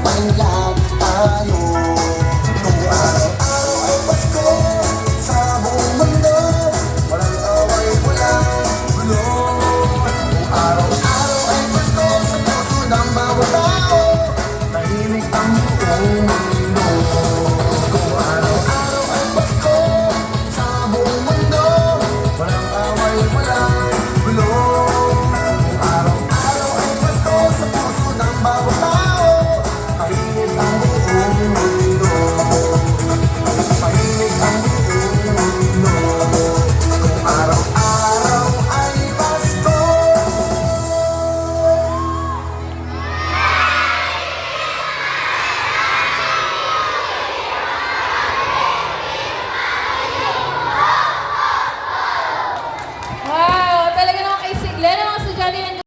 tayong lahat tayo. Kung araw-araw ay Pasko sa buong mundo, walang away, walang gulo. Kung araw-araw ay Pasko sa puso ng bawat tao, tahimik ang buong mundo. Kung araw-araw ay Pasko sa buong mundo, walang away, walang